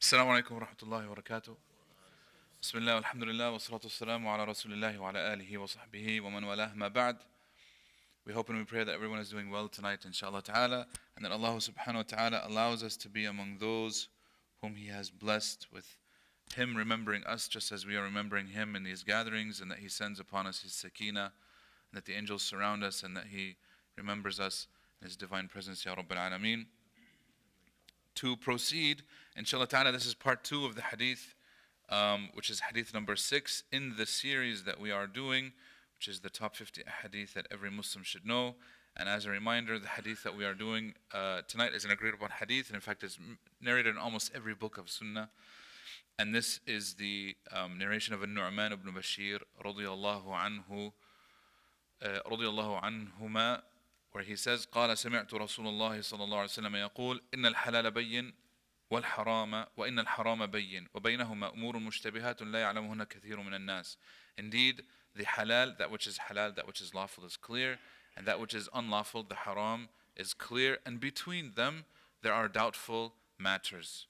السلام عليكم ورحمة الله وبركاته. بسم الله والحمد لله والصلاة والسلام على رسول الله وعلى آله وصحبه ومن والاه ما بعد. We hope and we pray that everyone is doing well tonight, inshallah ta'ala, and that Allah subhanahu wa ta'ala allows us to be among those whom He has blessed with Him remembering us just as we are remembering Him in these gatherings, and that He sends upon us His sakina, and that the angels surround us, and that He remembers us in His divine presence, Ya Rabbil Alameen. To proceed, inshallah ta'ala, this is part 2 of the hadith, which is hadith number 6 in the series that we are doing, which is the top 50 hadith that every Muslim should know. And as a reminder, the hadith that we are doing tonight is an agreed upon hadith, and in fact is narrated in almost every book of Sunnah. And this is the narration of An-Nu'man ibn Bashir radiyallahu anhuma, where he says, قال سمعت رسول الله صلى الله عليه وسلم يقول إن الحلال بين والحرام وإن الحرام بين وبينهما أمور مشتبهات لا يعلمهن كثير من الناس. Indeed, the halal, that which is halal, that which is lawful is clear, and that which is unlawful, the haram, is clear, and between them there are doubtful matters.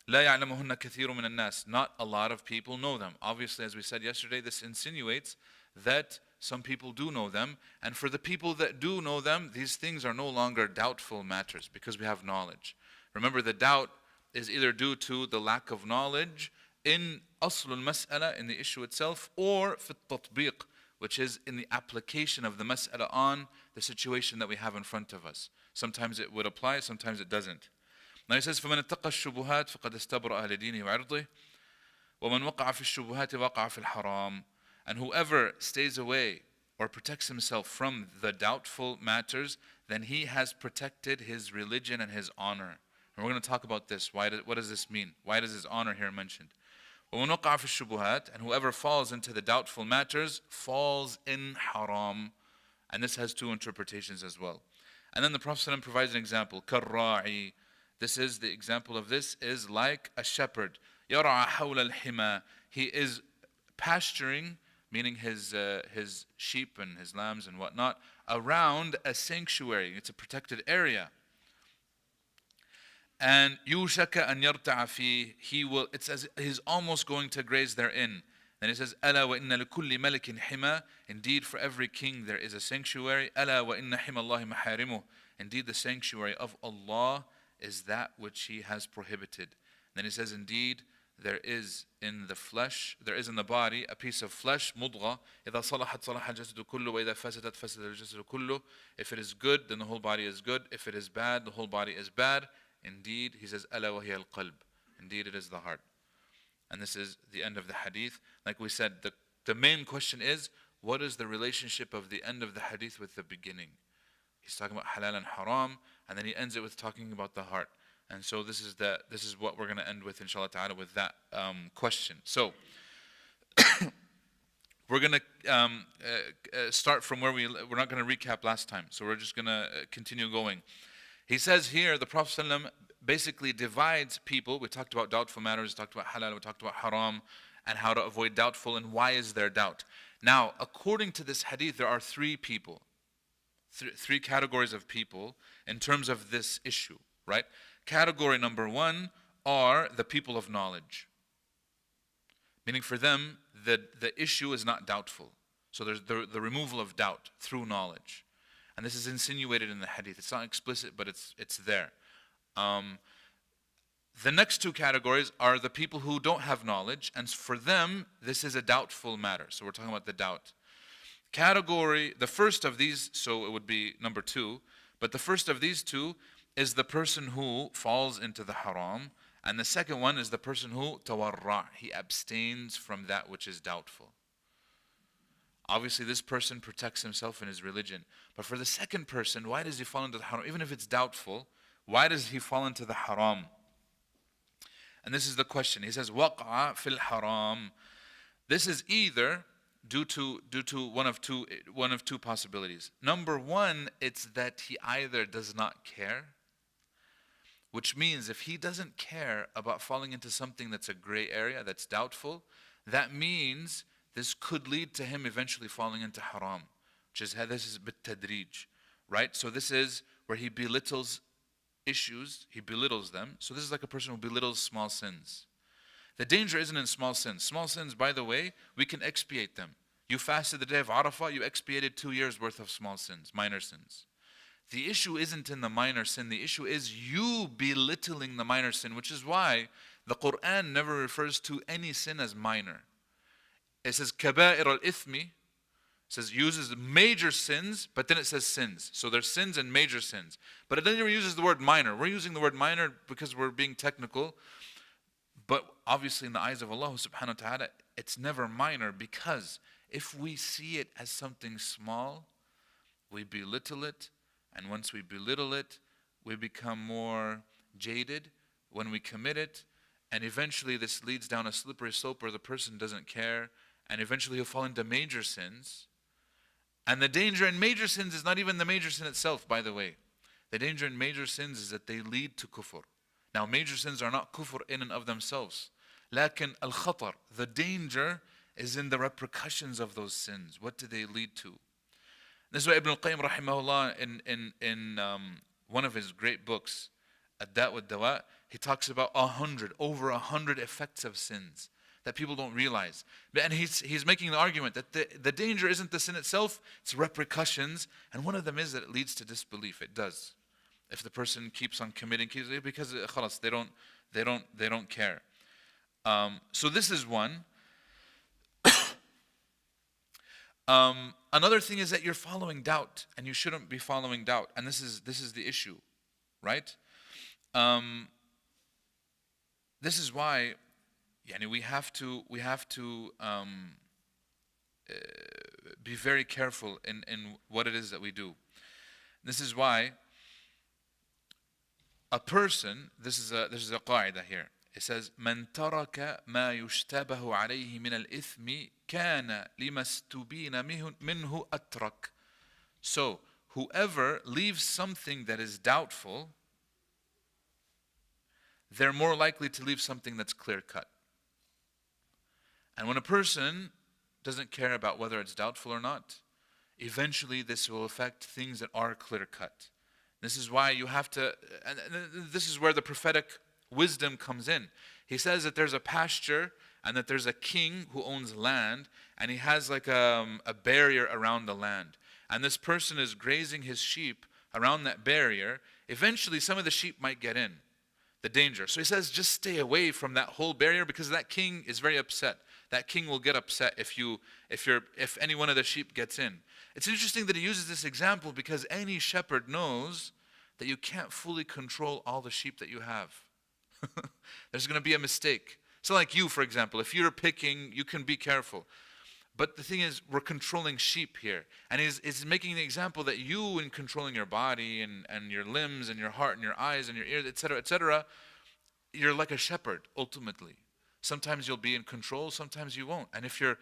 لا يعلمهن كثير من الناس. Not a lot of people know them. Obviously, as we said yesterday, this insinuates that some people do know them, and for the people that do know them, these things are no longer doubtful matters because we have knowledge. Remember, the doubt is either due to the lack of knowledge in أصل المسألة, in the issue itself, or في التطبيق, which is in the application of the mas'ala on the situation that we have in front of us. Sometimes it would apply, sometimes it doesn't. Now he says, فَمَنِ اتَّقَى الشُّبُهَاتِ فَقَدْ اسْتَبْرَأَ لِدِينِهِ وَعِرْضِهِ وَمَنْ وَقَعَ فِي الشُّبُهَاتِ وَقَعَ فِي الْحَرَامِ. And whoever stays away or protects himself from the doubtful matters, then he has protected his religion and his honor. And we're going to talk about this. What does this mean? Why does his honor here mentioned? وَمَنْ وَقَعَ فِي الشُّبُهَاتِ. And whoever falls into the doubtful matters falls in haram. And this has two interpretations as well. And then the Prophet ﷺ provides an example. كَالرَّاعِي. This is the example of this is like a shepherd. يَرْعَى حَوْلَ الْحِمَى. He is pasturing, meaning his sheep and his lambs and whatnot, around a sanctuary. It's a protected area. And يُوشَكَ أَنْ يَرْتَعَ فِيهِ. It's as he's almost going to graze therein. Then he says, أَلَا وَإِنَّ لِكُلِّ مَلِكٍ حِمَى. Indeed, for every king there is a sanctuary. أَلَا وَإِنَّ حِمَى اللَّهِ مَحَارِمُهُ. Indeed, the sanctuary of Allah is that which He has prohibited. Then he says, indeed, there is in the body a piece of flesh, مضغة. إذا صلحت صلح الجسد كله وإذا فسدت فسد الجسد كله. If it is good, then the whole body is good. If it is bad, the whole body is bad. Indeed, he says, ألا وهي القلب. Indeed, it is the heart. And this is the end of the hadith. Like we said, the main question is, what is the relationship of the end of the hadith with the beginning? He's talking about halal and haram, and then he ends it with talking about the heart. And so this is what we're going to end with, inshallah ta'ala, with that question. So we're going to start from where we're not going to recap last time. So we're just going to continue going. He says here, the Prophet ﷺ basically divides people. We talked about doubtful matters, we talked about halal, we talked about haram, and how to avoid doubtful, and why is there doubt. Now, according to this hadith, there are three people, three categories of people in terms of this issue, right? Category number 1 are the people of knowledge. Meaning for them, the issue is not doubtful. So there's the removal of doubt through knowledge. And this is insinuated in the hadith. It's not explicit, but it's there. The next two categories are the people who don't have knowledge, and for them, this is a doubtful matter. So we're talking about the doubt. The first of these, so it would be number 2, but the first of these two is the person who falls into the haram, and the second one is the person who tawarra', he abstains from that which is doubtful. Obviously, this person protects himself in his religion. But for the second person, why does he fall into the haram? Even if it's doubtful, why does he fall into the haram? And this is the question. He says, وَقَعَ فِي الْحَرَامِ. This is either due to one of two possibilities. Number 1, it's that he either does not care, which means if he doesn't care about falling into something that's a gray area, that's doubtful, that means this could lead to him eventually falling into haram, which is, this is bit-tadrij, right? So this is where he belittles issues, he belittles them. So this is like a person who belittles small sins. The danger isn't in small sins. Small sins, by the way, we can expiate them. You fasted the day of Arafat, you expiated 2 years worth of small sins, minor sins. The issue isn't in the minor sin. The issue is you belittling the minor sin, which is why the Quran never refers to any sin as minor. It says kaba'ir al-ithmi, says uses major sins, but then it says sins. So there's sins and major sins. But it never uses the word minor. We're using the word minor because we're being technical. But obviously in the eyes of Allah subhanahu wa ta'ala, it's never minor, because if we see it as something small, we belittle it. And once we belittle it, we become more jaded when we commit it. And eventually this leads down a slippery slope where the person doesn't care. And eventually he'll fall into major sins. And the danger in major sins is not even the major sin itself, by the way. The danger in major sins is that they lead to kufr. Now, major sins are not kufr in and of themselves. Lakin al-khatar, the danger is in the repercussions of those sins. What do they lead to? This is why Ibn al-Qayyim rahimahullah in one of his great books, Ad-Da' wa Dawa, he talks about over 100 effects of sins that people don't realize. And he's making the argument that the danger isn't the sin itself, it's repercussions. And one of them is that it leads to disbelief. It does. If the person keeps on committing, because khalas, they don't care. So this is one. Another thing is that you're following doubt, and you shouldn't be following doubt. And this is the issue, right? This is why, we have to be very careful in what it is that we do. This is why a person, this is a qaida here. It says, "Man taraka ma yushtabahu alayhi min al-ithmi kana limastubina minhu atrak." So, whoever leaves something that is doubtful, they're more likely to leave something that's clear-cut. And when a person doesn't care about whether it's doubtful or not, eventually this will affect things that are clear-cut. This is why you have to, and this is where the prophetic wisdom comes in. He says that there's a pasture and that there's a king who owns land, and he has like a barrier around the land. And this person is grazing his sheep around that barrier. Eventually some of the sheep might get in. The danger. So he says, just stay away from that whole barrier, because that king is very upset. That king will get upset if any one of the sheep gets in. It's interesting that he uses this example because any shepherd knows that you can't fully control all the sheep that you have. There's going to be a mistake. So like you, for example, if you're picking, you can be careful. But the thing is, we're controlling sheep here. And he's making the example that you, in controlling your body and your limbs and your heart and your eyes and your ears, etc., you're like a shepherd, ultimately. Sometimes you'll be in control, sometimes you won't. And if you're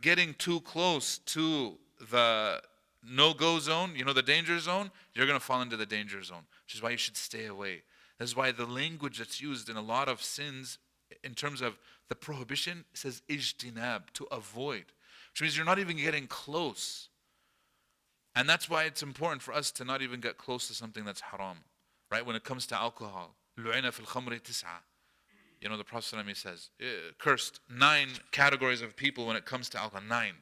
getting too close to the no-go zone, the danger zone, you're going to fall into the danger zone, which is why you should stay away. This is why the language that's used in a lot of sins, in terms of the prohibition, says ijtinab, to avoid. Which means you're not even getting close. And that's why it's important for us to not even get close to something that's haram. Right? When it comes to alcohol. لُعِنَ فِي الْخَمْرِ تِسْعَةً. The Prophet ﷺ says, cursed 9 categories of people when it comes to alcohol. 9.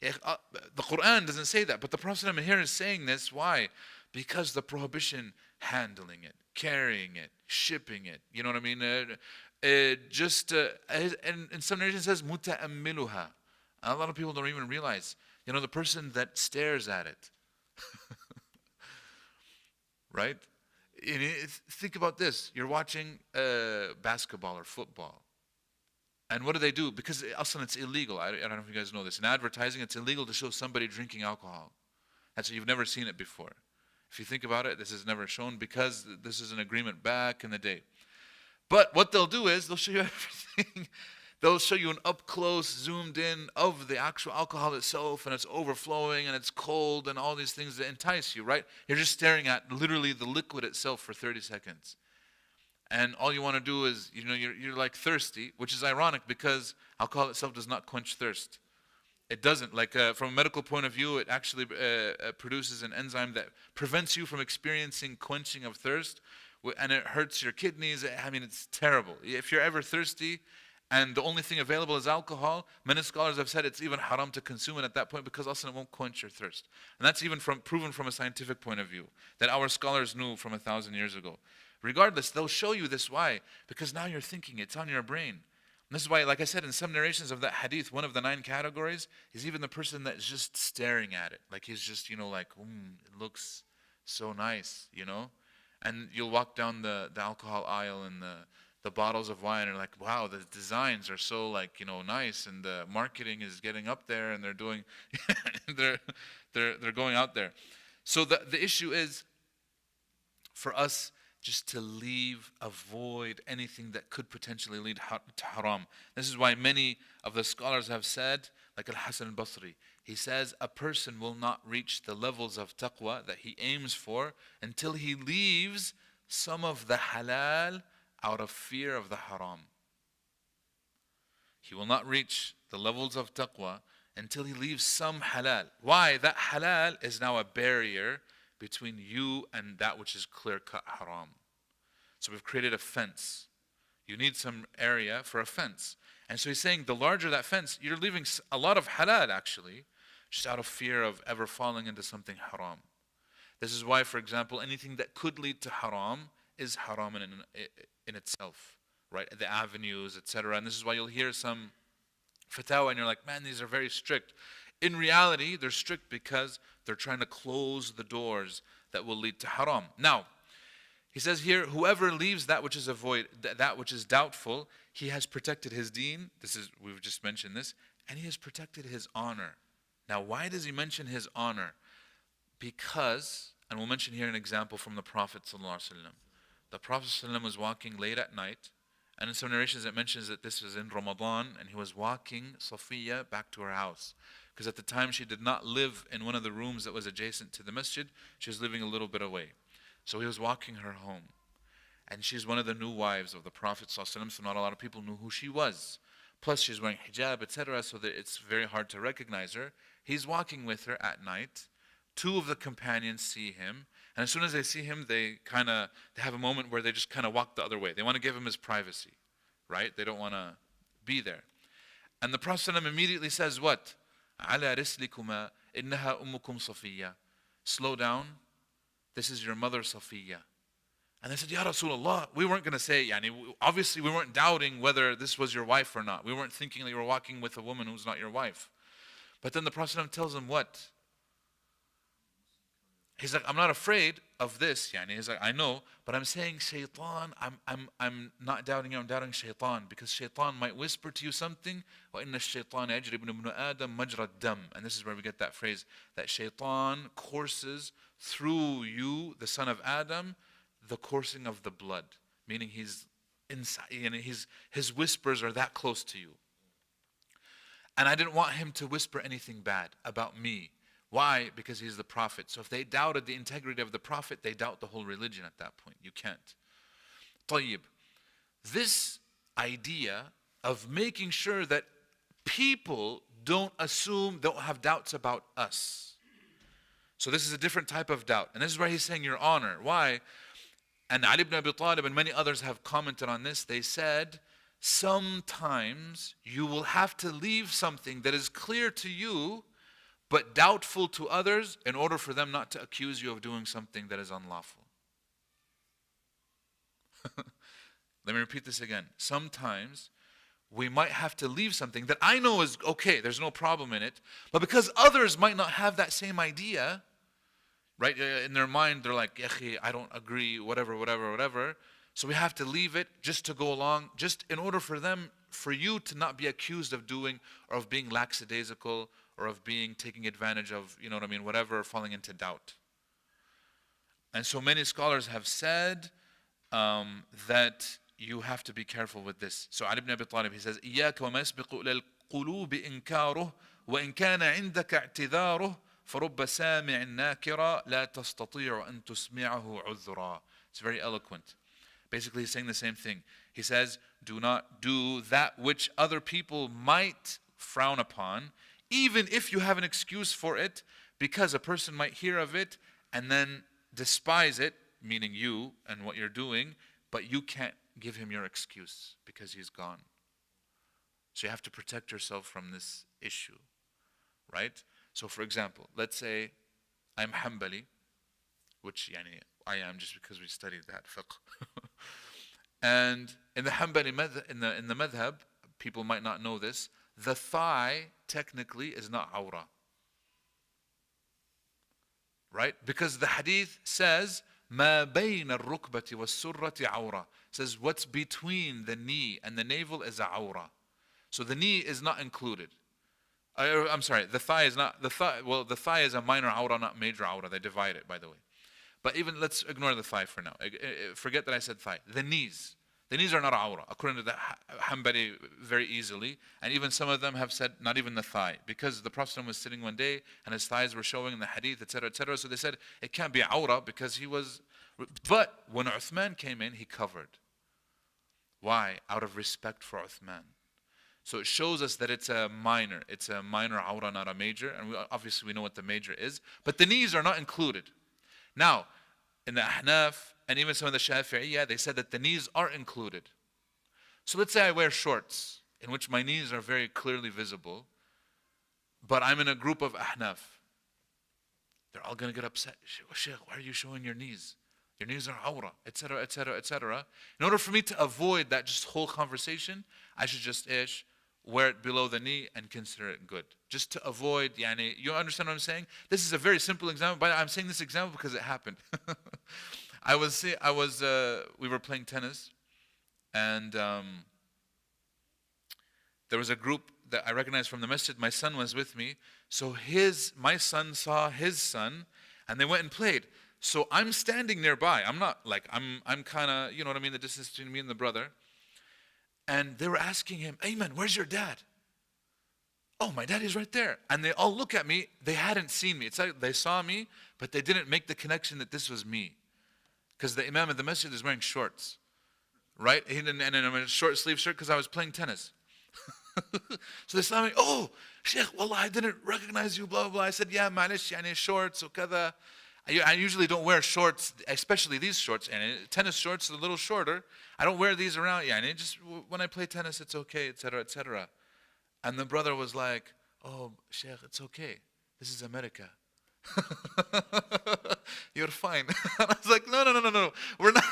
The Quran doesn't say that, but the Prophet ﷺ here is saying this. Why? Because the prohibition, handling it, carrying it, shipping it. You know what I mean? And in some narrations it says, مُتَأَمِّلُهَا. A lot of people don't even realize, the person that stares at it. Right? Think about this. You're watching basketball or football. And what do? Because also it's illegal. I don't know if you guys know this. In advertising, it's illegal to show somebody drinking alcohol. You've never seen it before. If you think about it, this is never shown because this is an agreement back in the day. But what they'll do is they'll show you everything. They'll show you an up-close, zoomed-in of the actual alcohol itself, and it's overflowing, and it's cold, and all these things that entice you, right? You're just staring at literally the liquid itself for 30 seconds. And all you want to do is, you're like thirsty, which is ironic because alcohol itself does not quench thirst. It doesn't. From a medical point of view, it actually produces an enzyme that prevents you from experiencing quenching of thirst, and it hurts your kidneys. I mean, it's terrible. If you're ever thirsty and the only thing available is alcohol, many scholars have said it's even haram to consume it at that point because also it won't quench your thirst. And that's even proven from a scientific point of view, that our scholars knew from 1,000 years ago. Regardless, they'll show you this. Why? Because now you're thinking, it's on your brain. And this is why, like I said, in some narrations of that hadith, one of the 9 categories is even the person that's just staring at it. Like he's just, like, it looks so nice, And you'll walk down the alcohol aisle and the bottles of wine are like, wow, the designs are so nice, and the marketing is getting up there, and they're doing, they're going out there. So the issue is for us just to avoid anything that could potentially lead to haram. This is why many of the scholars have said, like Al-Hasan al-Basri, he says a person will not reach the levels of taqwa that he aims for until he leaves some of the halal out of fear of the haram. He will not reach the levels of taqwa until he leaves some halal. Why? That halal is now a barrier between you and that which is clear-cut haram. So we've created a fence. You need some area for a fence. And so he's saying the larger that fence, you're leaving a lot of halal actually, just out of fear of ever falling into something haram. This is why, for example, anything that could lead to haram is haram in itself, right? The avenues, etc. And this is why you'll hear some fatwa and you're like, man, these are very strict. In reality, they're strict because they're trying to close the doors that will lead to haram. Now, he says here, whoever leaves that which is that which is doubtful, he has protected his deen. We've just mentioned this, and he has protected his honor. Now, why does he mention his honor? Because, and we'll mention here an example from the Prophet ﷺ. The Prophet ﷺ was walking late at night, and in some narrations it mentions that this was in Ramadan, and he was walking Safiya back to her house. Because at the time she did not live in one of the rooms that was adjacent to the masjid, she was living a little bit away. So he was walking her home. And she's one of the new wives of the Prophet ﷺ, so not a lot of people knew who she was. Plus she's wearing hijab, etc., so that it's very hard to recognize her. He's walking with her at night. 2 of the companions see him, and as soon as they see him, they have a moment where they just kind of walk the other way. They want to give him his privacy, right? They don't want to be there. And the Prophet ﷺ immediately says what? عَلَى رِسْلِكُمَا إِنَّهَا أُمُّكُمْ صَفِيَّةٌ. Slow down. This is your mother Safiya. And they said, Ya Rasulullah, we weren't going to say, obviously we weren't doubting whether this was your wife or not. We weren't thinking that you were walking with a woman who's not your wife. But then the Prophet ﷺ tells them what? He's like, I'm not afraid of this. He's like, I know, but I'm saying shaitan, I'm not doubting you, I'm doubting shaitan, because shaitan might whisper to you something. وَإِنَّ الشَّيْطَانَ يَجْرِي بْنُ آدَمْ مَجْرَى الدَّمِ. And this is where we get that phrase, that shaitan courses through you, the son of Adam, the coursing of the blood. Meaning he's inside, his whispers are that close to you. And I didn't want him to whisper anything bad about me. Why? Because he's the Prophet. So if they doubted the integrity of the Prophet, they doubt the whole religion at that point. You can't. طيب. This idea of making sure that people don't have doubts about us. So this is a different type of doubt. And this is where he's saying your honor. Why? And Ali ibn Abi Talib and many others have commented on this. They said, sometimes you will have to leave something that is clear to you but doubtful to others in order for them not to accuse you of doing something that is unlawful. Let me repeat this again. Sometimes we might have to leave something that I know is okay, there's no problem in it, but because others might not have that same idea, right, in their mind, they're like, I don't agree, whatever. So we have to leave it just to go along, just in order for you to not be accused of doing or of being lackadaisical or of taking advantage of, whatever, falling into doubt. And so many scholars have said that you have to be careful with this. So Ali ibn Abi Talib, he says, إِيَّاكَ وَمَا يَسْبِقُ إِلَى الْقُلُوبِ إِنْكَارُهُ وَإِنْ كَانَ عِنْدَكَ اعْتِذَارُهُ فَرُبَّ سَامِعٍ نَاكِرًا لَا تَسْتَطِيعُ أَن تُسْمِعَهُ عُذْرًا. It's very eloquent. Basically, he's saying the same thing. He says, do not do that which other people might frown upon, even if you have an excuse for it, because a person might hear of it and then despise it meaning you and what you're doing, but you can't give him your excuse because he's gone. So you have to protect yourself from this issue, right? So for example, let's say I'm Hanbali, which I am just because we studied that fiqh. And in the Hanbali in the madhab, people might not know this, the thigh technically is not awrah. Right? Because the hadith says, مَا بَيْنَ الرُّكْبَةِ وَالسُّرَّةِ عَوْرَةِ, says what's between the knee and the navel is a awrah. So the knee is not included. I'm sorry, the thigh is not, the thigh is a minor awrah, not major awrah. They divide it, by the way. But even, let's ignore the thigh for now. Forget that I said thigh. The knees are not awrah, according to the Hanbali, very easily. And even some of them have said not even the thigh, because the Prophet was sitting one day and his thighs were showing in the hadith, etc., etc. So they said it can't be awrah because he was. But when Uthman came in, he covered. Why? Out of respect for Uthman. So it shows us that it's a minor awrah, not a major. And obviously we know what the major is. But the knees are not included. Now, in the Ahnaf, and even some of the Shafi'iyya, they said that the knees are included. So let's say I wear shorts, in which my knees are very clearly visible, but I'm in a group of Ahnaf. They're all going to get upset. Shaykh, why are you showing your knees? Your knees are awrah, etc., etc., etc. In order for me to avoid that just whole conversation, I should just wear it below the knee and consider it good. Just to avoid, you understand what I'm saying? This is a very simple example, but I'm saying this example because it happened. We were playing tennis, and there was a group that I recognized from the masjid. My son was with me, so my son saw his son, and they went and played. So I'm standing nearby. I'm not like, I'm kind of, you know what I mean, the distance between me and the brother. And they were asking him, Ayman, where's your dad? Oh, my daddy's right there. And they all look at me. They hadn't seen me. It's like they saw me, but they didn't make the connection that this was me. Because the imam of the masjid is wearing shorts. Right? And in a short sleeve shirt because I was playing tennis. So they saw me, oh, Sheikh, wallah, I didn't recognize you, blah, blah, blah. I said, yeah, manish, shorts, or kada. I usually don't wear shorts, especially these shorts. And tennis shorts are a little shorter. I don't wear these around. Just when I play tennis, it's okay, etc., etc. And the brother was like, oh, Sheikh, it's okay. This is America. You're fine. And I was like, no. We're not.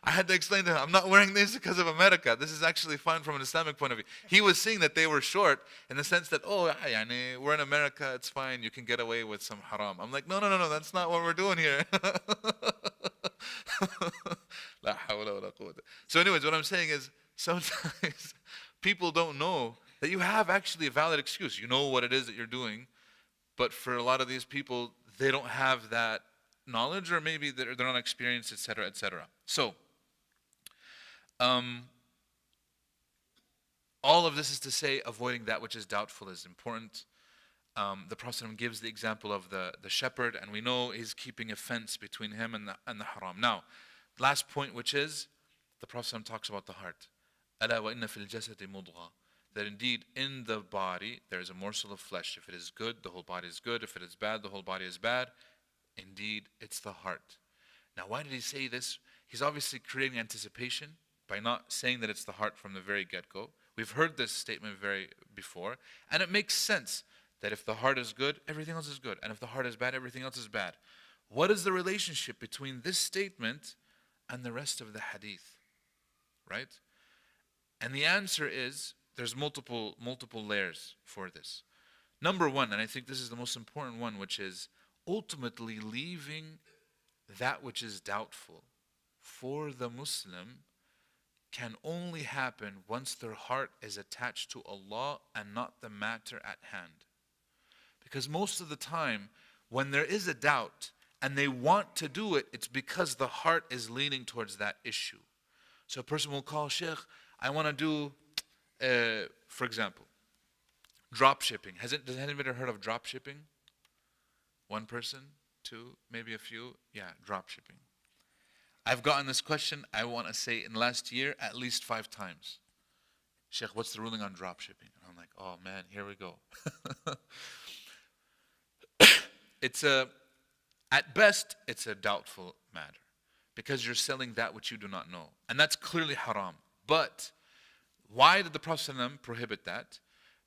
I had to explain to him, I'm not wearing this because of America. This is actually fine from an Islamic point of view. He was seeing that they were short in the sense that, we're in America, it's fine, you can get away with some haram. I'm like, no, that's not what we're doing here. So anyways, what I'm saying is, sometimes people don't know that you have actually a valid excuse. You know what it is that you're doing, but for a lot of these people, they don't have that knowledge, or maybe they're not experienced, etc., etc. So, all of this is to say, avoiding that which is doubtful is important. The Prophet gives the example of the shepherd, and we know he's keeping a fence between him and the haram. Now, last point, which is, the Prophet talks about the heart. أَلَا وَإِنَّ فِي الْجَسَدِ مُضْغَةً, that indeed in the body there is a morsel of flesh. If it is good, the whole body is good. If it is bad, the whole body is bad. Indeed, it's the heart. Now, why did he say this? He's obviously creating anticipation by not saying that it's the heart from the very get-go. We've heard this statement before, and it makes sense that if the heart is good, everything else is good. And if the heart is bad, everything else is bad. What is the relationship between this statement and the rest of the hadith? Right? And the answer is, there's multiple layers for this. Number one, and I think this is the most important one, which is ultimately leaving that which is doubtful for the Muslim can only happen once their heart is attached to Allah and not the matter at hand. Because most of the time, when there is a doubt and they want to do it, it's because the heart is leaning towards that issue. So a person will call, Sheikh, I want to do, for example, drop shipping. Does anybody heard of drop shipping? One person? Two? Maybe a few? Yeah, drop shipping. I've gotten this question, I want to say, in last year, at least 5 times. Sheikh, what's the ruling on drop shipping? And I'm like, oh man, here we go. At best, it's a doubtful matter because you're selling that which you do not know. And that's clearly haram. But why did the Prophet ﷺ prohibit that?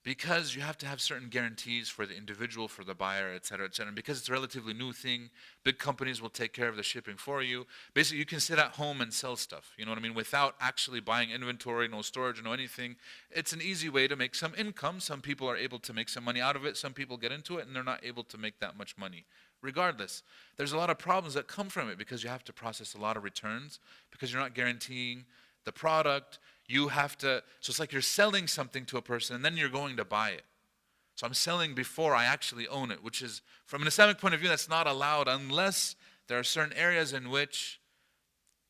Because you have to have certain guarantees for the individual, for the buyer, etc., etc. And because it's a relatively new thing, big companies will take care of the shipping for you. Basically, you can sit at home and sell stuff, you know what I mean, without actually buying inventory, no storage, no anything. It's an easy way to make some income. Some people are able to make some money out of it. Some people get into it and they're not able to make that much money. Regardless, there's a lot of problems that come from it because you have to process a lot of returns, because you're not guaranteeing the product. You have to, so it's like you're selling something to a person and then you're going to buy it. So I'm selling before I actually own it, which is, from an Islamic point of view, that's not allowed unless there are certain areas in which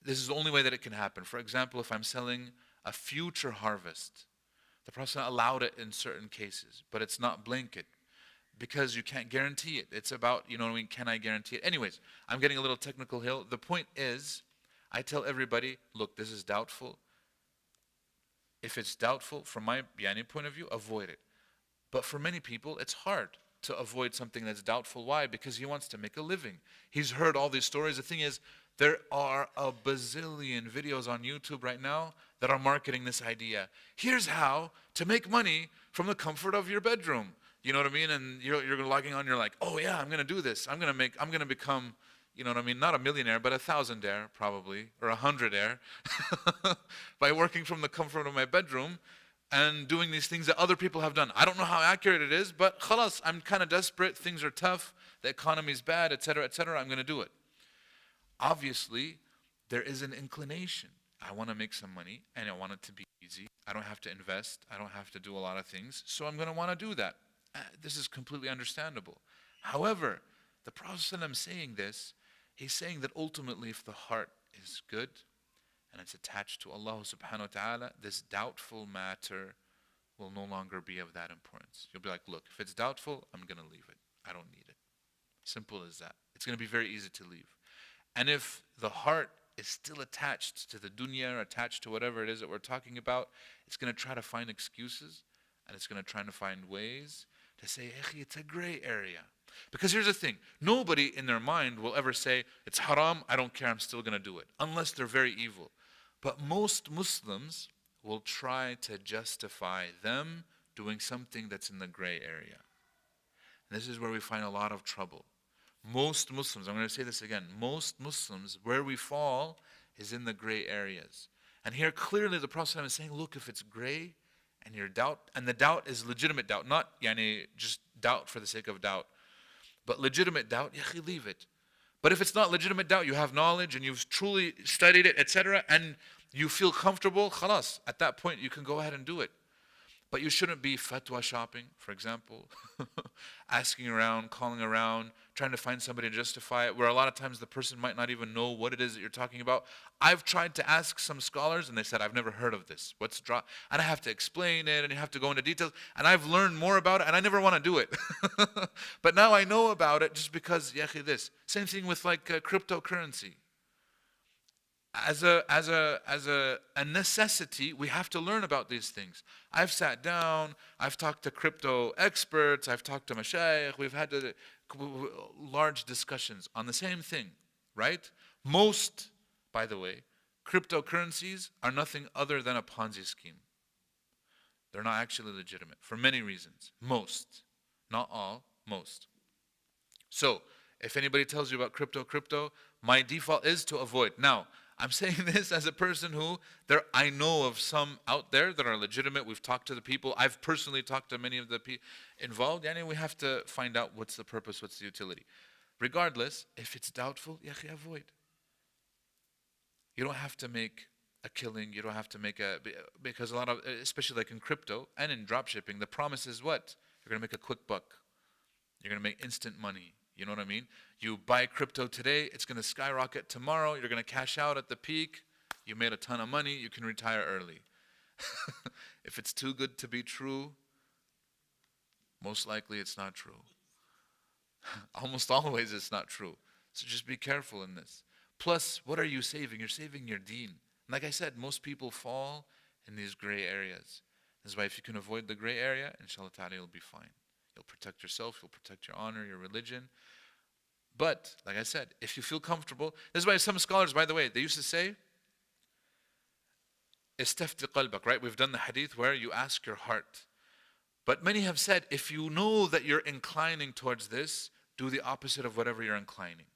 this is the only way that it can happen. For example, if I'm selling a future harvest, the Prophet allowed it in certain cases, but it's not blanket because you can't guarantee it. It's about, you know what I mean, can I guarantee it? Anyways, I'm getting a little technical here. The point is, I tell everybody, look, this is doubtful. If it's doubtful, from my point of view, avoid it. But for many people, it's hard to avoid something that's doubtful. Why? Because he wants to make a living. He's heard all these stories. The thing is, there are a bazillion videos on YouTube right now that are marketing this idea. Here's how to make money from the comfort of your bedroom. You know what I mean? And you're logging on, you're like, oh yeah, I'm going to do this. I'm going to become, you know what I mean, not a millionaire, but 1,000-aire probably, or 100-aire, by working from the comfort of my bedroom and doing these things that other people have done. I don't know how accurate it is, but khalas, I'm kind of desperate, things are tough, the economy's bad, etc., I'm going to do it. Obviously, there is an inclination. I want to make some money, and I want it to be easy. I don't have to invest. I don't have to do a lot of things, so I'm going to want to do that. This is completely understandable. However, the Prophet ﷺ saying this, he's saying that ultimately if the heart is good and it's attached to Allah subhanahu wa ta'ala, this doubtful matter will no longer be of that importance. You'll be like, look, if it's doubtful, I'm going to leave it. I don't need it. Simple as that. It's going to be very easy to leave. And if the heart is still attached to the dunya, or attached to whatever it is that we're talking about, it's going to try to find excuses, and it's going to try to find ways to say, it's a gray area. Because here's the thing, nobody in their mind will ever say, it's haram, I don't care, I'm still going to do it, unless they're very evil. But most Muslims will try to justify them doing something that's in the gray area. And this is where we find a lot of trouble. Most Muslims, I'm going to say this again, most Muslims, where we fall is in the gray areas. And here clearly the Prophet is saying, look, if it's gray and your doubt, and the doubt is legitimate doubt, not just doubt for the sake of doubt, but legitimate doubt, leave it. But if it's not legitimate doubt, you have knowledge and you've truly studied it, etc., and you feel comfortable, khalas, at that point you can go ahead and do it. But you shouldn't be fatwa shopping, for example, asking around, calling around, trying to find somebody to justify it, where a lot of times the person might not even know what it is that you're talking about. I've tried to ask some scholars, and they said, I've never heard of this. What's drop? And I have to explain it, and you have to go into details, and I've learned more about it, and I never want to do it. But now I know about it just because, this. Same thing with like cryptocurrency. As a necessity, we have to learn about these things. I've sat down, I've talked to crypto experts, I've talked to mashayikh, we've had large discussions on the same thing, right? Most, by the way, cryptocurrencies are nothing other than a Ponzi scheme. They're not actually legitimate for many reasons. Most, not all, most. So, if anybody tells you about crypto, my default is to avoid. Now, I'm saying this as a person who, I know of some out there that are legitimate. We've talked to the people. I've personally talked to many of the people involved. We have to find out what's the purpose, what's the utility. Regardless, if it's doubtful, avoid. You don't have to make a killing. You don't have to make because a lot of, especially like in crypto and in dropshipping, the promise is what? You're going to make a quick buck. You're going to make instant money. You know what I mean? You buy crypto today, it's going to skyrocket tomorrow. You're going to cash out at the peak. You made a ton of money. You can retire early. If it's too good to be true, most likely it's not true. Almost always it's not true. So just be careful in this. Plus, what are you saving? You're saving your deen. Like I said, most people fall in these gray areas. That's why if you can avoid the gray area, inshallah ta'ala, you'll be fine. You'll protect yourself, you'll protect your honor, your religion. But, like I said, if you feel comfortable, this is why some scholars, by the way, they used to say, istafti qalbak, right? We've done the hadith where you ask your heart. But many have said, if you know that you're inclining towards this, do the opposite of whatever you're inclining.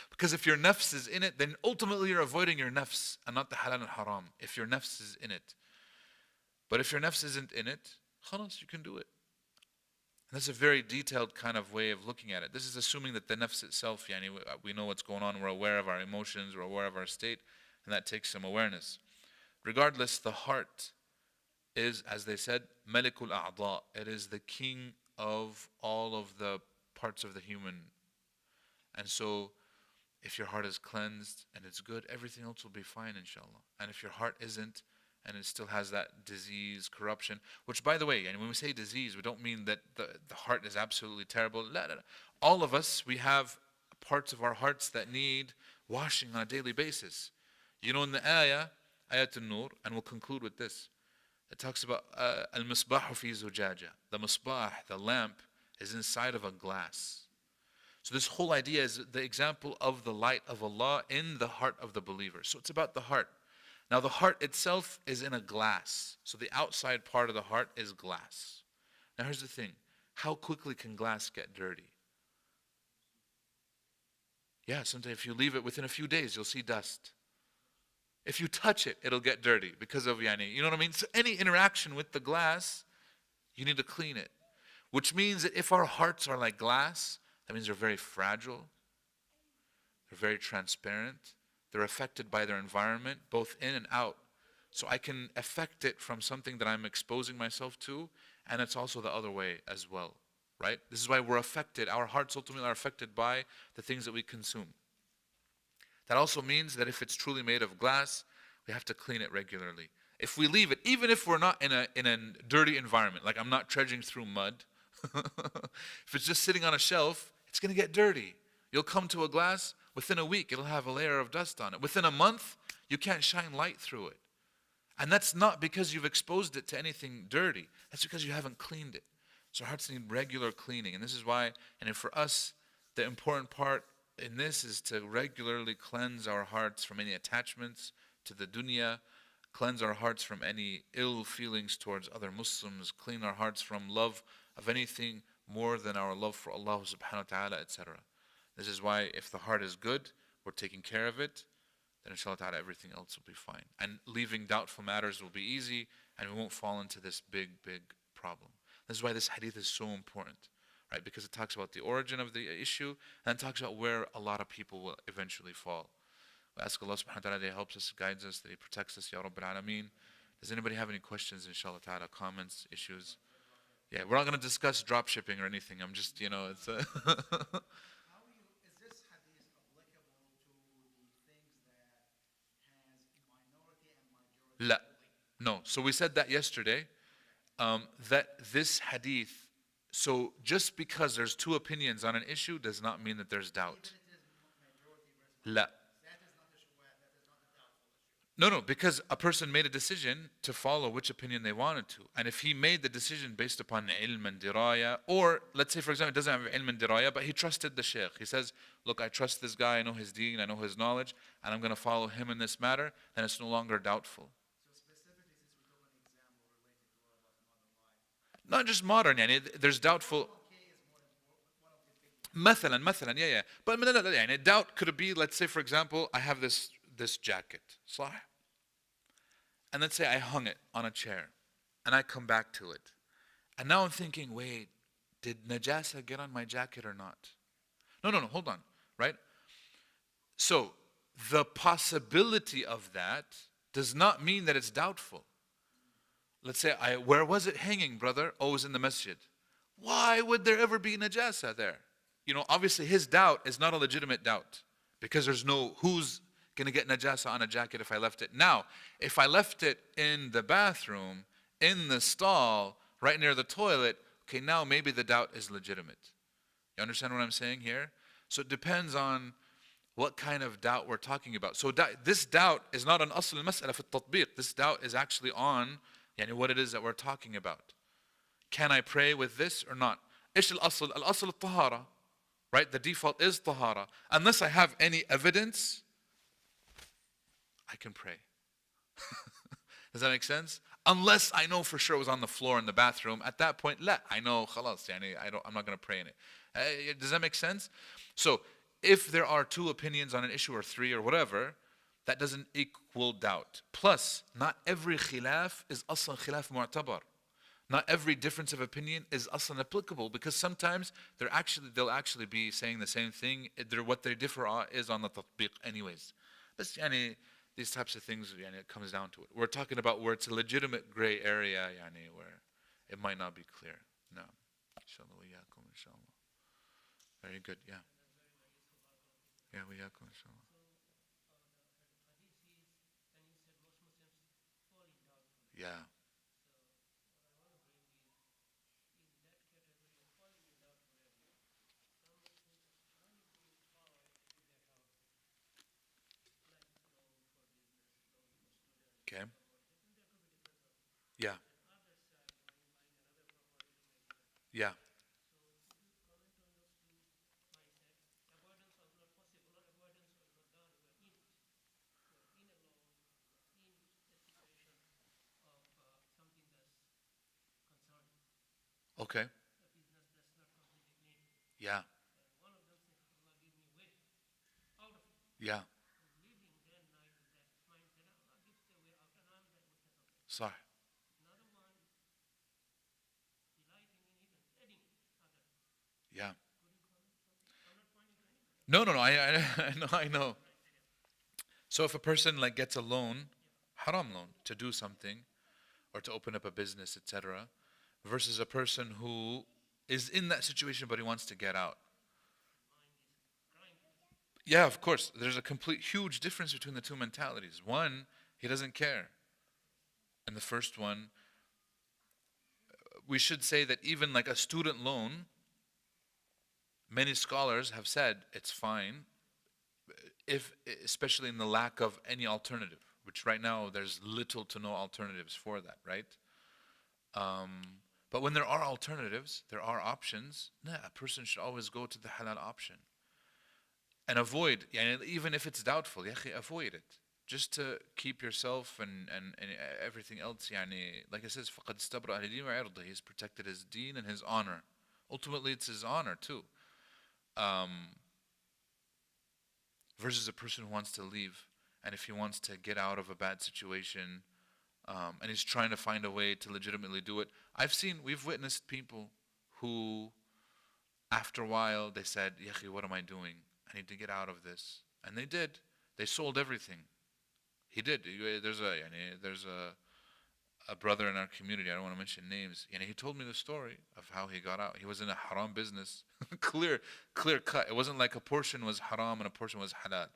Because if your nafs is in it, then ultimately you're avoiding your nafs and not the halal and haram, if your nafs is in it. But if your nafs isn't in it, khalas, you can do it. And that's a very detailed kind of way of looking at it. This is assuming that the nafs itself, we know what's going on, we're aware of our emotions, we're aware of our state, and that takes some awareness. Regardless, the heart is, as they said, Malikul A'da. It is the king of all of the parts of the human. And so, if your heart is cleansed and it's good, everything else will be fine, inshallah. And if your heart isn't, and it still has that disease, corruption, which, by the way, and when we say disease, we don't mean that the heart is absolutely terrible. La, la, la. All of us, we have parts of our hearts that need washing on a daily basis. You know, in the ayah, Ayat al-Nur, and we'll conclude with this. It talks about al-misbahu fi zujaja. The misbah, the lamp, is inside of a glass. So this whole idea is the example of the light of Allah in the heart of the believer. So it's about the heart. Now the heart itself is in a glass. So the outside part of the heart is glass. Now here's the thing. How quickly can glass get dirty? Yeah, sometimes if you leave it within a few days, you'll see dust. If you touch it, it'll get dirty because of you know what I mean? So any interaction with the glass, you need to clean it. Which means that if our hearts are like glass, that means they're very fragile. They're very transparent. They're affected by their environment, both in and out. So I can affect it from something that I'm exposing myself to, and it's also the other way as well, right? This is why we're affected. Our hearts ultimately are affected by the things that we consume. That also means that if it's truly made of glass, we have to clean it regularly. If we leave it, even if we're not in a dirty environment, like I'm not trudging through mud, if it's just sitting on a shelf, it's going to get dirty. You'll come to a glass, within a week, it'll have a layer of dust on it. Within a month, you can't shine light through it. And that's not because you've exposed it to anything dirty. That's because you haven't cleaned it. So our hearts need regular cleaning. And this is why, and for us, the important part in this is to regularly cleanse our hearts from any attachments to the dunya, cleanse our hearts from any ill feelings towards other Muslims, clean our hearts from love of anything more than our love for Allah subhanahu wa ta'ala, etc. This is why if the heart is good, we're taking care of it, then inshallah ta'ala everything else will be fine. And leaving doubtful matters will be easy, and we won't fall into this big problem. This is why this hadith is so important, right? Because it talks about the origin of the issue, and it talks about where a lot of people will eventually fall. We ask Allah subhanahu wa ta'ala that He helps us, guides us, that He protects us, Ya Rabbil Alameen. Does anybody have any questions, inshallah ta'ala, comments, issues? Yeah, we're not going to discuss drop shipping or anything. I'm just, it's Is this hadith applicable to the things that has minority and majority? La. No. So we said that yesterday, that this hadith, so just because there's two opinions on an issue does not mean that there's doubt. La. No, because a person made a decision to follow which opinion they wanted to. And if he made the decision based upon ilm and diraya, or let's say for example, he doesn't have ilm and diraya, but he trusted the shaykh. He says, look, I trust this guy, I know his deen, I know his knowledge, and I'm going to follow him in this matter, then it's no longer doubtful. So specifically, since we took an example related to modern life. Not just modern, yani, there's doubtful. مثلا, yeah. But يعني, doubt could be, let's say for example, I have this jacket, صح? And let's say I hung it on a chair, and I come back to it. And now I'm thinking, wait, did najasa get on my jacket or not? No, hold on, right? So, the possibility of that does not mean that it's doubtful. Let's say, where was it hanging, brother? Oh, it was in the masjid. Why would there ever be najasa there? Obviously his doubt is not a legitimate doubt, because there's no, who's going to get najasa on a jacket if I left it? Now, if I left it in the bathroom, in the stall, right near the toilet, okay, now maybe the doubt is legitimate. You understand what I'm saying here? So it depends on what kind of doubt we're talking about. So this doubt is not an asl al-mas'ala fi at-tatbiq. This doubt is actually on what it is that we're talking about. Can I pray with this or not? إيش الأصل? الأصل الطهارة. right? The default is tahara. Unless I have any evidence, I can pray. Does that make sense? Unless I know for sure it was on the floor in the bathroom, at that point, I know, khalas, I'm not going to pray in it. Does that make sense? So, if there are two opinions on an issue or three or whatever, that doesn't equal doubt. Plus, not every khilaf is aslan khilaf mu'tabar. Not every difference of opinion is aslan applicable, because sometimes they'll actually be saying the same thing. What they differ is on the tatbiq anyways. But these types of things, it comes down to it. We're talking about where it's a legitimate gray area, where it might not be clear. No. Inshallah, wa iyaakum, inshallah. Very good, yeah. Yeah, wa iyaakum, inshallah. Yeah. Okay. Yeah. Yeah. Okay. Yeah. Yeah. Sorry. Yeah. No. I know. So if a person gets a loan, haram loan, to do something, or to open up a business, etc., versus a person who is in that situation but he wants to get out. Yeah, of course. There's a complete huge difference between the two mentalities. One, he doesn't care. And the first one, we should say that even like a student loan, many scholars have said it's fine, especially in the lack of any alternative, which right now there's little to no alternatives for that, right? But when there are alternatives, there are options, a person should always go to the halal option. And avoid, even if it's doubtful, avoid it. Just to keep yourself and everything else, like it says, فَقَدْ اسْتَبْرَأَ لِدِينِ وَعِرْضِهِ, he's protected his deen and his honor. Ultimately, it's his honor too. Versus a person who wants to leave, and if he wants to get out of a bad situation, and he's trying to find a way to legitimately do it. We've witnessed people who, after a while, they said, Yahi, what am I doing? I need to get out of this. And they did. They sold everything. He did. There's a brother in our community, I don't want to mention names, he told me the story of how he got out. He was in a haram business. clear cut. It wasn't like a portion was haram and a portion was halal.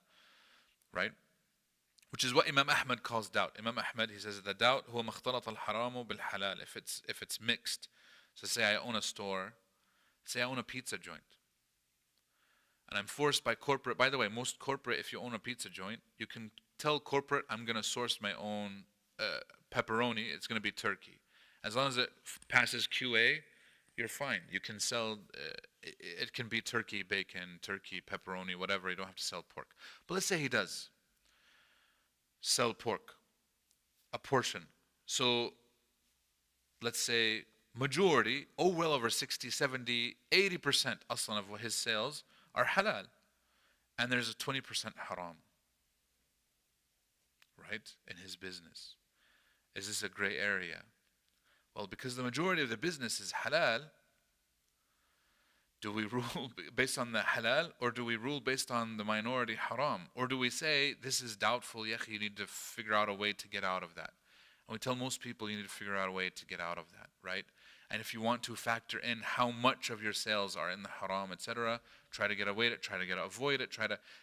Right? Which is what Imam Ahmad calls doubt. Imam Ahmad, he says, the doubt huwa makhtalat al-haramu bil-halal. If it's mixed. So say I own a store, say I own a pizza joint. And I'm forced by corporate, by the way, most corporate, if you own a pizza joint, you can tell corporate, I'm going to source my own pepperoni, it's going to be turkey. As long as it passes QA, you're fine. You can sell, it can be turkey, bacon, turkey, pepperoni, whatever. You don't have to sell pork. But let's say he does sell pork, a portion. So let's say majority, well over 60, 70, 80% aslan of his sales are halal. And there's a 20% haram. Right? In his business. Is this a gray area? Well, because the majority of the business is halal, do we rule based on the halal, or do we rule based on the minority haram? Or do we say, this is doubtful, you need to figure out a way to get out of that? And we tell most people you need to figure out a way to get out of that, right? And if you want to factor in how much of your sales are in the haram, etc., try to get away it, avoid it,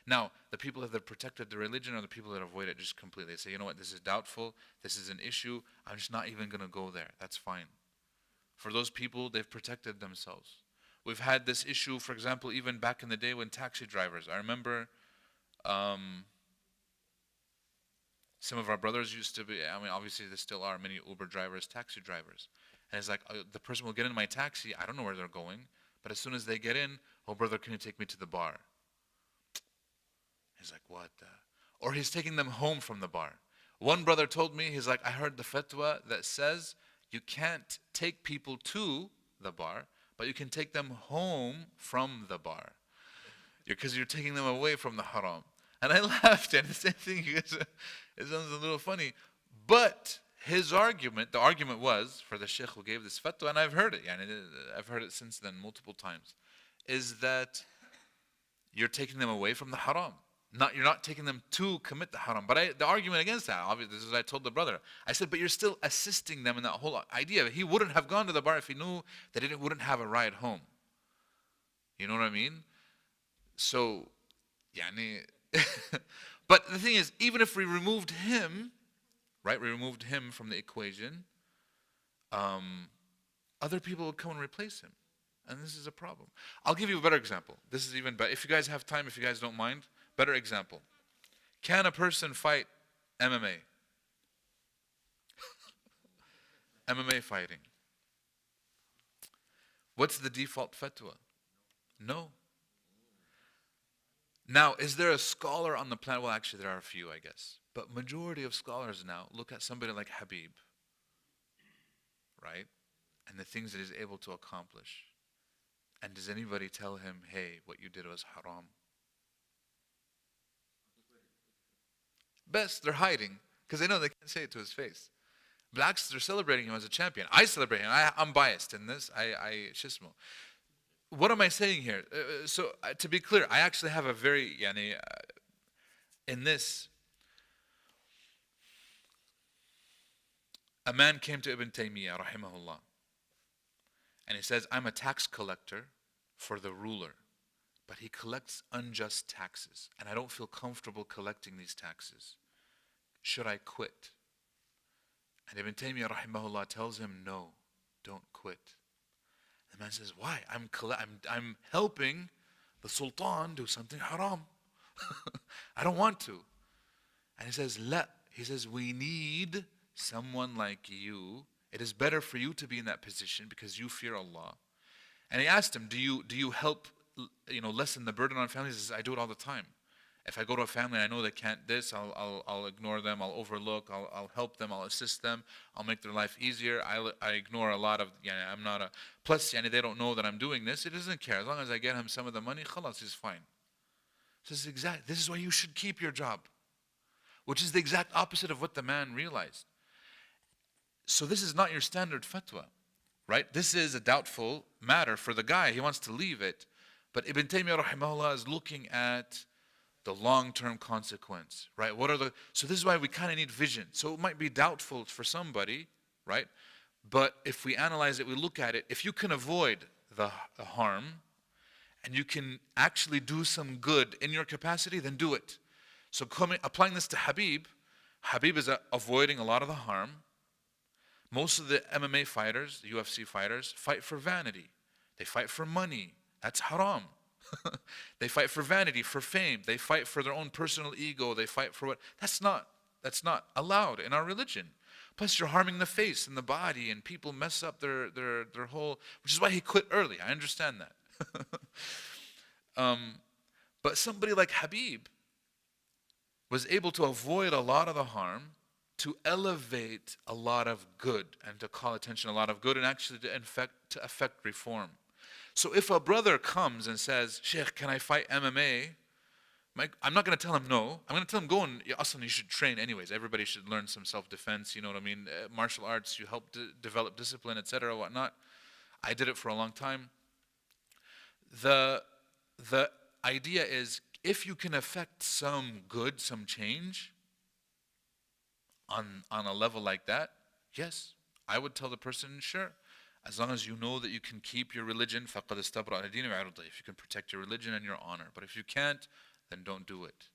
Now, the people that have protected the religion are the people that avoid it just completely. They say, you know what, this is doubtful, this is an issue, I'm just not even going to go there. That's fine. For those people, they've protected themselves. We've had this issue, for example, even back in the day when taxi drivers, I remember some of our brothers used to be, obviously there still are many Uber drivers, taxi drivers. And it's like, the person will get in my taxi, I don't know where they're going, But as soon as they get in, oh brother, can you take me to the bar? He's like, what the? Or he's taking them home from the bar. One brother told me, he's like, I heard the fatwa that says you can't take people to the bar, but you can take them home from the bar. Because you're taking them away from the haram. And I laughed, and the same thing, it sounds a little funny. But his argument, the argument was, for the sheikh who gave this fatwa, and I've heard it, I've heard it since then multiple times, is that you're taking them away from the haram. You're not taking them to commit the haram. But the argument against that, obviously, this is what I told the brother. I said, but you're still assisting them in that whole idea. He wouldn't have gone to the bar if he knew that he wouldn't have a ride home. You know what I mean? So, but the thing is, even if we removed him, right, we removed him from the equation, other people would come and replace him. And this is a problem. I'll give you a better example. This is even better. If you guys have time, if you guys don't mind, better example. Can a person fight MMA? MMA fighting. What's the default fatwa? No. Now, is there a scholar on the planet? Well, actually, there are a few, I guess. But majority of scholars now look at somebody like Habib, right? And the things that he's able to accomplish. And does anybody tell him, hey, what you did was haram? Best, they're hiding, because they know they can't say it to his face. Blacks, they're celebrating him as a champion. I celebrate him. I'm biased in this. Shismo. What am I saying here? So to be clear, I actually have a very, in this, a man came to Ibn Taymiyyah, rahimahullah, and he says, I'm a tax collector for the ruler, but he collects unjust taxes, and I don't feel comfortable collecting these taxes. Should I quit? And Ibn Taymiyyah, rahimahullah, tells him, no, don't quit. The man says, why? I'm helping the sultan do something haram. I don't want to. And he says, la. He says, we need someone like you. It is better for you to be in that position because you fear Allah. And he asked him, do you help, lessen the burden on families? He says, I do it all the time. If I go to a family and I know they can't this, I'll ignore them, I'll overlook, I'll help them, I'll assist them, I'll make their life easier. I ignore a lot of, I'm not a, plus they don't know that I'm doing this. He doesn't care. As long as I get him some of the money, khalas, he's fine. This is why you should keep your job. Which is the exact opposite of what the man realized. So this is not your standard fatwa, right? This is a doubtful matter for the guy. He wants to leave it. But Ibn Taymiyyah rahimahullah is looking at the long-term consequence, right? So this is why we kind of need vision. So it might be doubtful for somebody, right? But if we analyze it, we look at it, if you can avoid the harm and you can actually do some good in your capacity, then do it. So applying this to Habib is avoiding a lot of the harm. Most of the MMA fighters, the UFC fighters, fight for vanity. They fight for money. That's haram. They fight for vanity, for fame. They fight for their own personal ego. They fight for what? That's not allowed in our religion. Plus, you're harming the face and the body, and people mess up their whole. Which is why he quit early. I understand that. But somebody like Habib was able to avoid a lot of the harm, to elevate a lot of good, and to call attention a lot of good, and actually to affect reform. So if a brother comes and says, Sheikh, can I fight MMA? I'm not going to tell him no. I'm going to tell him, go and, you should train anyways. Everybody should learn some self-defense, you know what I mean? Martial arts, you help develop discipline, etc., whatnot. I did it for a long time. The idea is, if you can affect some good, some change on a level like that, yes, I would tell the person, sure. As long as you know that you can keep your religion, فَقَدْ اسْتَبْرَأَ لِدِينِ وَعِرْضِهِ. If you can protect your religion and your honor. But if you can't, then don't do it.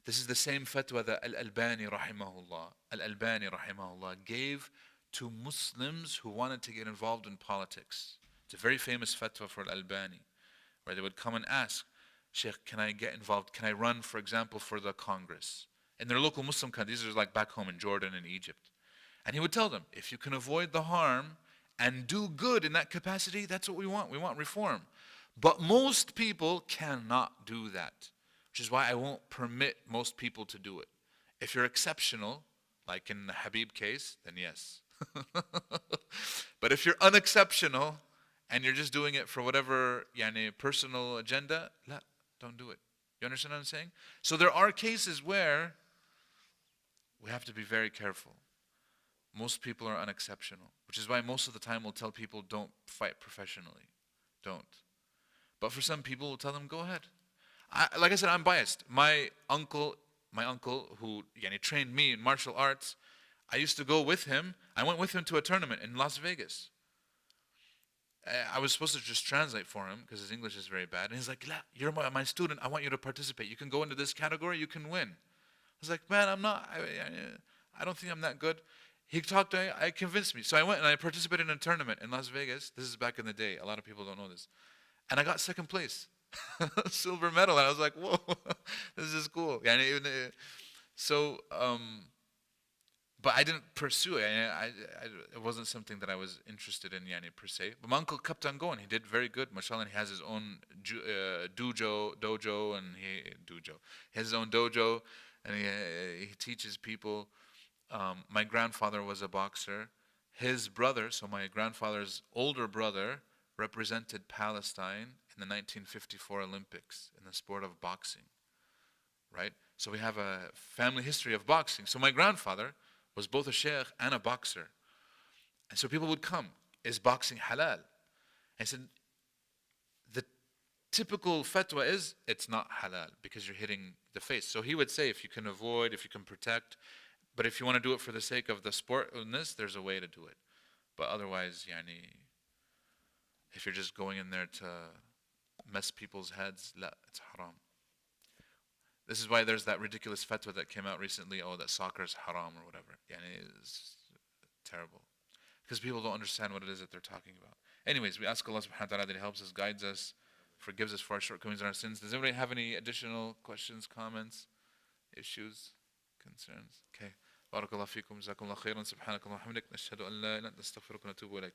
This is the same fatwa that Al-Albani rahimahullah gave to Muslims who wanted to get involved in politics. It's a very famous fatwa for Al-Albani, where they would come and ask, Sheikh, can I get involved? Can I run, for example, for the Congress? In their local Muslim countries, these are like back home in Jordan and Egypt. And he would tell them, if you can avoid the harm and do good in that capacity, that's what we want. We want reform. But most people cannot do that, which is why I won't permit most people to do it. If you're exceptional, like in the Habib case, then yes. But if you're unexceptional and you're just doing it for whatever personal agenda, لا, don't do it. You understand what I'm saying? So there are cases where we have to be very careful. Most people are unexceptional, which is why most of the time we'll tell people don't fight professionally. Don't. But for some people, we'll tell them, go ahead. Like I said, I'm biased. My uncle who trained me in martial arts, I used to go with him. I went with him to a tournament in Las Vegas. I was supposed to just translate for him because his English is very bad. And he's like, "La, you're my student. I want you to participate. You can go into this category. You can win." I was like, "Man, I'm not. I don't think I'm that good." He talked to me. I convinced me. So I went and I participated in a tournament in Las Vegas. This is back in the day. A lot of people don't know this. And I got second place. Silver medal. And I was like, whoa, this is cool. But I didn't pursue it. It wasn't something that I was interested in, per se. But my uncle kept on going. He did very good, mashallah. And he has his own dojo, and he has his own dojo, and he teaches people. My grandfather was a boxer. His brother, so my grandfather's older brother, represented Palestine in the 1954 Olympics in the sport of boxing. Right? So we have a family history of boxing. So my grandfather was both a sheikh and a boxer. And so people would come, is boxing halal? I said, the typical fatwa is, it's not halal because you're hitting the face. So he would say, if you can avoid, if you can protect, but if you want to do it for the sake of the sportness, there's a way to do it. But otherwise, if you're just going in there to mess people's heads, la, it's haram. This is why there's that ridiculous fatwa that came out recently, that soccer is haram or whatever. It's terrible. Because people don't understand what it is that they're talking about. Anyways, we ask Allah subhanahu wa ta'ala that He helps us, guides us, forgives us for our shortcomings and our sins. Does anybody have any additional questions, comments, issues, concerns? Okay. بارك الله فيكم جزاكم الله خيرا سبحانك اللهم وبحمدك نشهد أن لا إله إلا أنت نستغفرك ونتوب إليك